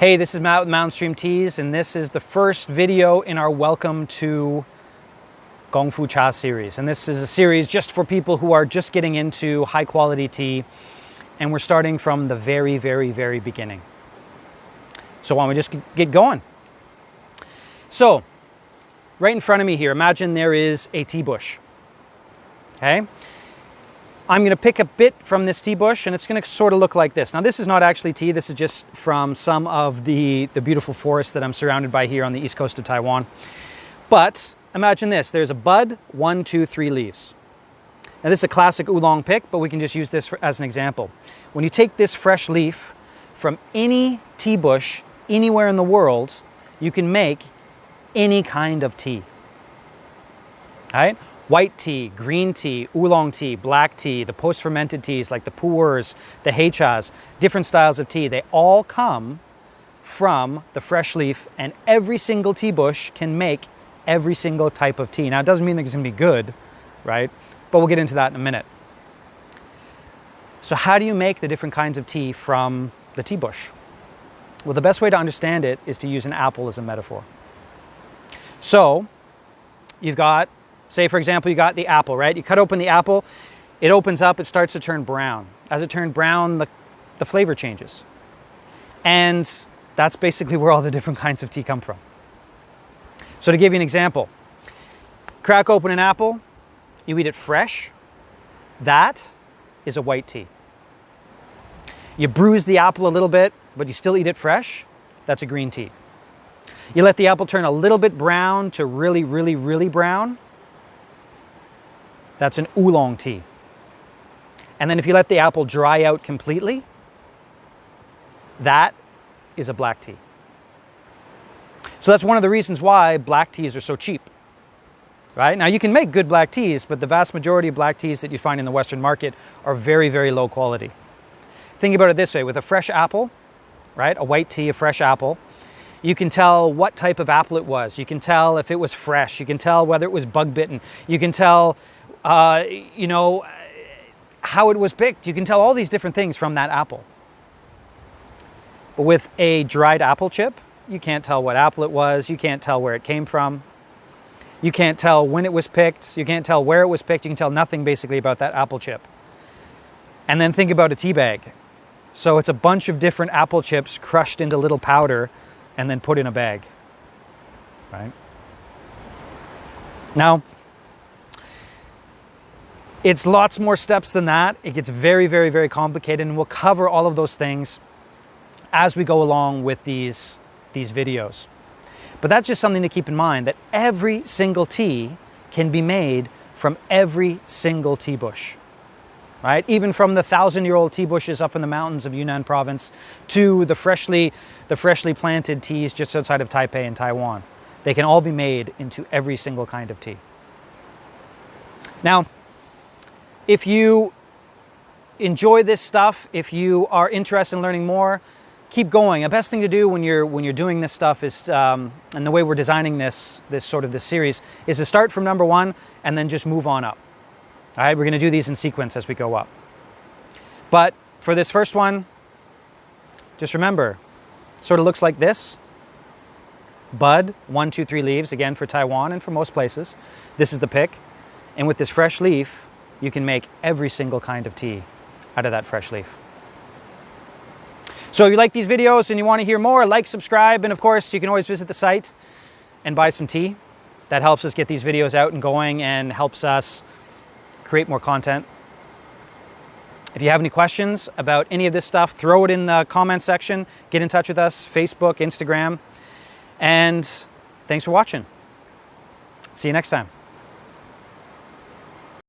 Hey, this is Matt with Mountain Stream Teas, and this is the first video in our Welcome to Gong Fu Cha series. And this is a series just for people who are just getting into high quality tea, and we're starting from the very, very, very beginning. So why don't we just get going? So, right in front of me here, imagine there is a tea bush, okay? I'm going to pick a bit from this tea bush, and it's going to sort of look like this. Now, this is not actually tea. This is just from some of the beautiful forests that I'm surrounded by here on the east coast of Taiwan. But imagine this. There's a bud, 1, 2, 3 leaves. Now, this is a classic oolong pick, but we can just use this as an example. When you take this fresh leaf from any tea bush anywhere in the world, you can make any kind of tea. All right? White tea, green tea, oolong tea, black tea, the post-fermented teas like the pu'ers, the heichas, different styles of tea, they all come from the fresh leaf, and every single tea bush can make every single type of tea. Now, it doesn't mean that it's going to be good, right? But we'll get into that in a minute. So how do you make the different kinds of tea from the tea bush? Well, the best way to understand it is to use an apple as a metaphor. So you've got, say, for example, you got the apple, right? You cut open the apple, it opens up, it starts to turn brown. As it turns brown, the flavor changes. And that's basically where all the different kinds of tea come from. So to give you an example, crack open an apple, you eat it fresh, that is a white tea. You bruise the apple a little bit, but you still eat it fresh, that's a green tea. You let the apple turn a little bit brown to really, really, really brown, that's an oolong tea. And then if you let the apple dry out completely, that is a black tea. So that's one of the reasons why black teas are so cheap. Right? Now, you can make good black teas, but the vast majority of black teas that you find in the Western market are very, very low quality. Think about it this way. With a fresh apple, right, a white tea, a fresh apple, you can tell what type of apple it was. You can tell if it was fresh. You can tell whether it was bug-bitten. You can tell, how it was picked. You can tell all these different things from that apple. But with a dried apple chip, you can't tell what apple it was. You can't tell where it came from. You can't tell when it was picked. You can't tell where it was picked. You can tell nothing basically about that apple chip. And then think about a tea bag. So it's a bunch of different apple chips crushed into little powder and then put in a bag. Right? Now, it's lots more steps than that. It gets very, very, very complicated, and we'll cover all of those things as we go along with these videos. But that's just something to keep in mind, that every single tea can be made from every single tea bush, right? Even from the 1,000-year-old tea bushes up in the mountains of Yunnan province to the freshly planted teas just outside of Taipei in Taiwan. They can all be made into every single kind of tea. Now, if you enjoy this stuff, if you are interested in learning more, keep going. The best thing to do when you're doing this stuff is, and the way we're designing this series, is to start from number 1 and then just move on up. All right, we're going to do these in sequence as we go up. But for this first one, just remember, it sort of looks like this. Bud, 1, 2, 3 leaves, again for Taiwan and for most places. This is the pick. And with this fresh leaf, you can make every single kind of tea out of that fresh leaf. So if you like these videos and you want to hear more, like, subscribe, and of course, you can always visit the site and buy some tea. That helps us get these videos out and going and helps us create more content. If you have any questions about any of this stuff, throw it in the comment section. Get in touch with us, Facebook, Instagram. And thanks for watching. See you next time.